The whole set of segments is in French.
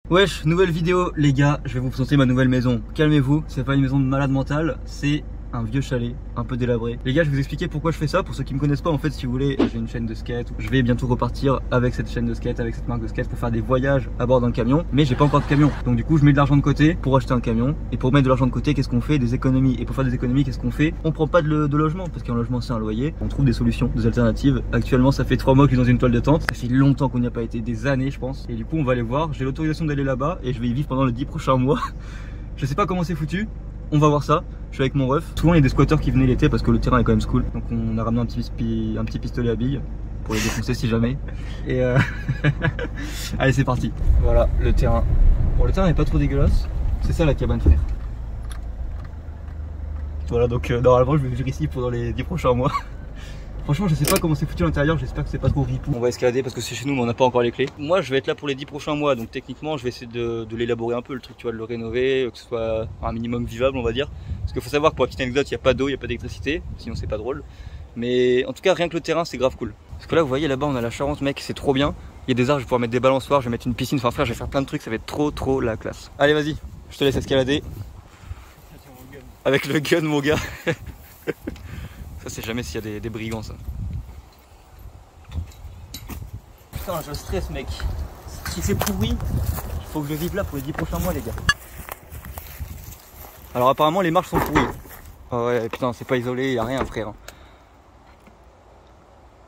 Wesh, nouvelle vidéo les gars, je vais vous présenter ma nouvelle maison. Calmez-vous, c'est pas une maison de malade mental, c'est un vieux chalet, un peu délabré. Les gars, je vais vous expliquer pourquoi je fais ça. Pour ceux qui me connaissent pas, en fait, si vous voulez, j'ai une chaîne de skate. Je vais bientôt repartir avec cette chaîne de skate, avec cette marque de skate pour faire des voyages à bord d'un camion. Mais j'ai pas encore de camion. Donc du coup, je mets de l'argent de côté pour acheter un camion. Et pour mettre de l'argent de côté, qu'est-ce qu'on fait? Des économies. Et pour faire des économies, qu'est-ce qu'on fait? On prend pas de logement, parce qu'un logement c'est un loyer. On trouve des solutions, des alternatives. Actuellement, ça fait 3 mois que je suis dans une toile de tente. Ça fait longtemps qu'on n'y a pas été, des années je pense. Et du coup, on va aller voir. J'ai l'autorisation d'aller là-bas et je vais y vivre pendant les 10 prochains mois. Je sais pas comment c'est foutu. On va voir ça, je suis avec mon ref. Souvent il y a des squatteurs qui venaient l'été parce que le terrain est quand même cool. Donc on a ramené un petit pistolet à billes pour les défoncer si jamais. Et allez c'est parti. Voilà le terrain. Bon le terrain n'est pas trop dégueulasse. C'est ça la cabane frère. Voilà donc normalement je vais vivre ici pendant les 10 prochains mois. Franchement je sais pas comment c'est foutu à l'intérieur, j'espère que c'est pas trop ripou. On va escalader parce que c'est chez nous mais on n'a pas encore les clés. Moi je vais être là pour les 10 prochains mois donc techniquement je vais essayer de l'élaborer un peu le truc, tu vois, de le rénover, que ce soit un minimum vivable on va dire. Parce qu'il faut savoir que pour la petite anecdote il n'y a pas d'eau, il n'y a pas d'électricité, sinon c'est pas drôle. Mais en tout cas rien que le terrain c'est grave cool. Parce que là vous voyez là-bas on a la Charente mec, c'est trop bien. Il y a des arbres, je vais pouvoir mettre des balançoires, je vais mettre une piscine, enfin frère je vais faire plein de trucs, ça va être trop la classe. Allez vas-y, je te laisse escalader. Avec le gun mon gars. Ça c'est jamais s'il y a des brigands ça. Putain, je stresse mec. Si c'est pourri, il faut que je vive là pour les 10 prochains mois les gars. Alors apparemment les marches sont pourries. Oh ouais putain c'est pas isolé, y'a rien frère.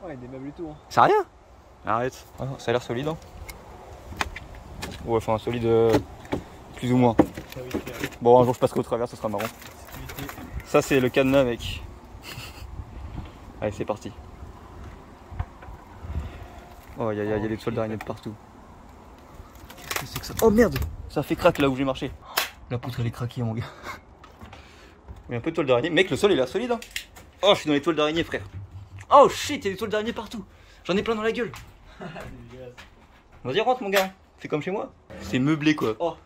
Ouais des meubles et tout hein. Sérieux? Arrête. Ah, ça a l'air solide hein. Ouais enfin solide plus ou moins. Bon un jour je passerai au travers, ça sera marrant. Ça c'est le cadenas mec. Allez c'est parti. Oh il y a des toiles d'araignée de partout. Qu'est-ce que c'est que ça? Oh merde! Ça fait crack là où j'ai marché. La poutre elle est craquée mon gars. Il y a un peu de toile d'araignée. Mec le sol il est solide hein. Oh je suis dans les toiles d'araignée frère. Oh shit il y a des toiles d'araignée partout. J'en ai plein dans la gueule. Vas-y rentre mon gars. Fais comme chez moi. C'est meublé quoi. Oh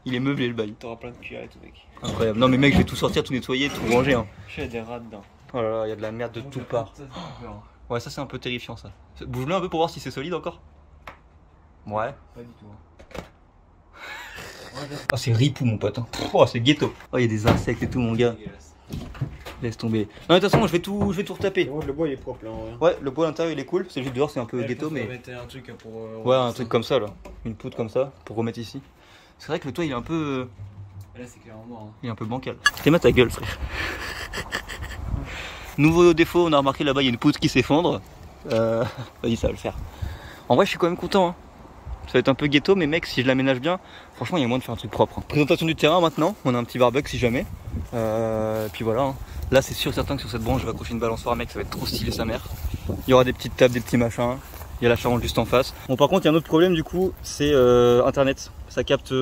il est meublé le bail. T'auras plein de cuillères et tout mec. Incroyable. Non mais mec je vais tout sortir, tout nettoyer, tout ranger hein. Il y a des rats dedans. Oh là là il y a de la merde de tout part. Ouais ça c'est un peu terrifiant ça. Bouge-le un peu pour voir si c'est solide encore. Ouais. Pas du tout hein. Oh c'est ripou mon pote hein. Oh c'est ghetto. Oh il y a des insectes et tout mon gars. Laisse tomber. Non de toute façon je vais tout retaper. Le bois il est propre là en vrai. Ouais le bois à l'intérieur il est cool. C'est juste dehors c'est un peu ghetto mais. Un truc pour, ouais un truc comme ça là. Une poutre comme ça pour remettre ici. C'est vrai que le toit il est un peu. Là c'est clairement mort hein. Il est un peu bancal. T'es ma ta gueule frère. Nouveau défaut, on a remarqué là-bas il y a une poutre qui s'effondre. Vas-y ça va le faire. En vrai je suis quand même content hein. Ça va être un peu ghetto mais mec si je l'aménage bien, franchement il y a moyen de faire un truc propre hein. Présentation du terrain maintenant, on a un petit barbecue si jamais. Puis voilà hein. Là c'est sûr certain que sur cette branche je vais accrocher une balançoire mec, ça va être trop stylé sa mère. Il y aura des petites tables, des petits machins. Il y a la Charente juste en face. Bon par contre il y a un autre problème du coup, c'est internet. Ça capte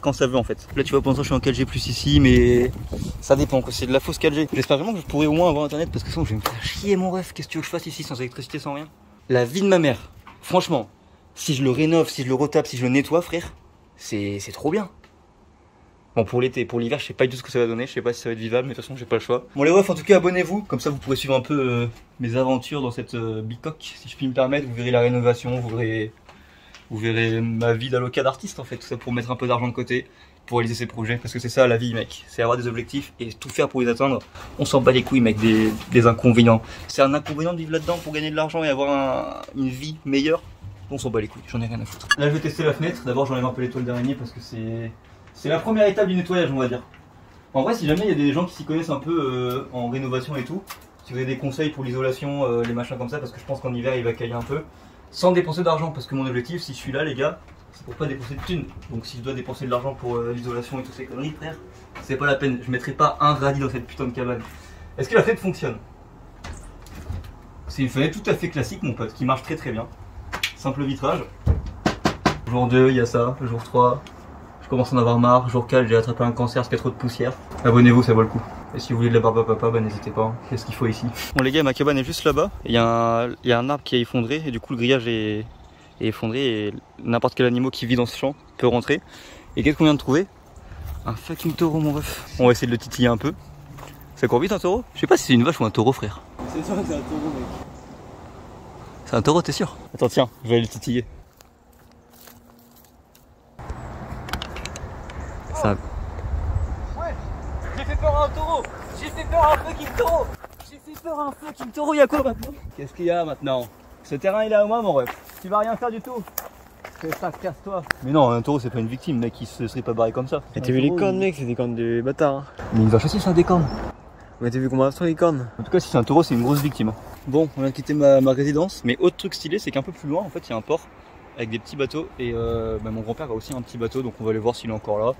quand ça veut en fait. Là tu vois pour l'instant je suis en 4G plus ici mais ça dépend quoi, c'est de la fausse 4G. J'espère vraiment que je pourrai au moins avoir internet parce que sinon je vais me faire chier mon ref. Qu'est-ce que tu veux que je fasse ici sans électricité, sans rien? La vie de ma mère, franchement, si je le rénove, si je le retape, si je le nettoie frère, c'est trop bien. Bon pour l'été, pour l'hiver je sais pas du tout ce que ça va donner, je sais pas si ça va être vivable mais de toute façon j'ai pas le choix. Bon les refs en tout cas abonnez-vous, comme ça vous pourrez suivre un peu mes aventures dans cette bicoque si je puis me permettre. Vous verrez la rénovation, vous verrez ma vie d'avocat d'artiste en fait, tout ça pour mettre un peu d'argent de côté, pour réaliser ses projets, parce que c'est ça la vie mec, c'est avoir des objectifs et tout faire pour les atteindre. On s'en bat les couilles mec des inconvénients. C'est un inconvénient de vivre là-dedans pour gagner de l'argent et avoir une vie meilleure. On s'en bat les couilles, j'en ai rien à foutre. Là je vais tester la fenêtre, d'abord j'enlève un peu les toiles d'araignée parce que c'est la première étape du nettoyage on va dire. En vrai si jamais il y a des gens qui s'y connaissent un peu en rénovation et tout, si vous avez des conseils pour l'isolation, les machins comme ça, parce que je pense qu'en hiver il va cailler un peu, sans dépenser d'argent, parce que mon objectif si je suis là les gars, c'est pour pas dépenser de thunes. Donc si je dois dépenser de l'argent pour l'isolation et toutes ces conneries frère, c'est pas la peine, je mettrai pas un radis dans cette putain de cabane. Est-ce que la fenêtre fonctionne? C'est une fenêtre tout à fait classique mon pote, qui marche très bien. Simple vitrage. Jour 2 il y a ça, jour 3... je commence à en avoir marre, jour 4 j'ai attrapé un cancer parce qu'il y a trop de poussière. Abonnez-vous ça vaut le coup. Et si vous voulez de la barbe à papa, bah n'hésitez pas, qu'est-ce qu'il faut ici. Bon les gars ma cabane est juste là-bas, il y a un arbre qui a effondré et du coup le grillage est effondré et n'importe quel animal qui vit dans ce champ peut rentrer. Et qu'est-ce qu'on vient de trouver? Un fucking taureau mon ref. On va essayer de le titiller un peu. Ça court vite un taureau? Je sais pas si c'est une vache ou un taureau frère. C'est toi c'est un taureau mec. C'est un taureau t'es sûr? Attends tiens, je vais aller le titiller. Ça... Ouais. J'ai fait peur à un taureau. J'ai fait peur à un fucking taureau. J'ai fait peur à un fucking taureau. Y'a quoi maintenant? Qu'est-ce qu'il y a maintenant? Ce terrain il est à moi mon ref. Tu vas rien faire du tout. Fais ça, casse-toi. Mais non, un taureau c'est pas une victime, mec, il se serait pas barré comme ça. Mais t'as vu les cornes, mec? C'est des cornes de bâtard. Hein. Mais une vache aussi c'est un des cornes. Mais t'as vu comment elles sont les cornes? En tout cas, si c'est un taureau, c'est une grosse victime. Bon, on vient de quitter ma résidence. Mais autre truc stylé, c'est qu'un peu plus loin, en fait, il y a un port avec des petits bateaux. Et mon grand-père a aussi un petit bateau, donc on va aller voir s'il est encore là.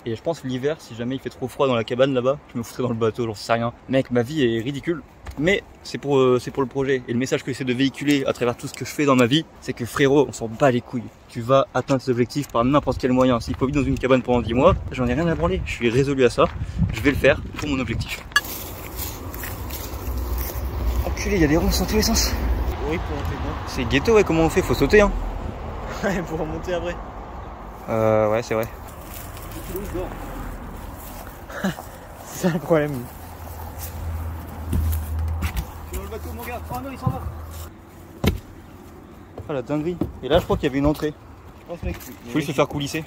Et je pense l'hiver, si jamais il fait trop froid dans la cabane là-bas, je me foutrais dans le bateau, j'en sais rien. Mec, ma vie est ridicule. Mais c'est pour le projet. Et le message que j'essaie de véhiculer à travers tout ce que je fais dans ma vie, c'est que frérot, on s'en bat les couilles. Tu vas atteindre tes objectifs par n'importe quel moyen. S'il faut vivre dans une cabane pendant 10 mois, j'en ai rien à branler. Je suis résolu à ça. Je vais le faire pour mon objectif. Enculé, il y a des ronds dans tous les sens. Oui, pour monter quoi? C'est ghetto, ouais, comment on fait? Faut sauter, hein. Ouais, pour remonter après. Ouais, c'est vrai. C'est ça le problème. Je suis dans le bateau, mon gars. Oh non, il s'en va. Oh la dinguerie. Et là, je crois qu'il y avait une entrée. Je pense, mec. Faut juste se faire coulisser.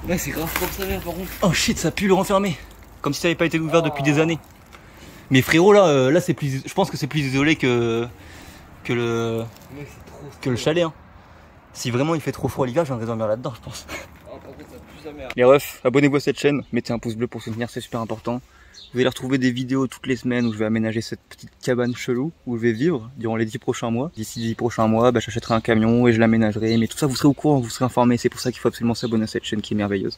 Mec, c'est grave comme ça, merde, par contre. Oh shit, ça pue le renfermer. Comme si ça avait pas été ouvert depuis des années. Mais frérot, là c'est plus. Je pense que c'est plus isolé que le. Mec, c'est trop. Que le chalet, hein. Si vraiment il fait trop froid l'hiver, je viendrai dormir là-dedans, je pense. Oh, par contre, ça pue sa mère. Les refs, abonnez-vous à cette chaîne, mettez un pouce bleu pour soutenir, c'est super important. Vous allez retrouver des vidéos toutes les semaines où je vais aménager cette petite cabane chelou où je vais vivre durant les 10 prochains mois. D'ici 10 prochains mois, j'achèterai un camion et je l'aménagerai. Mais tout ça, vous serez au courant, vous serez informés. C'est pour ça qu'il faut absolument s'abonner à cette chaîne qui est merveilleuse.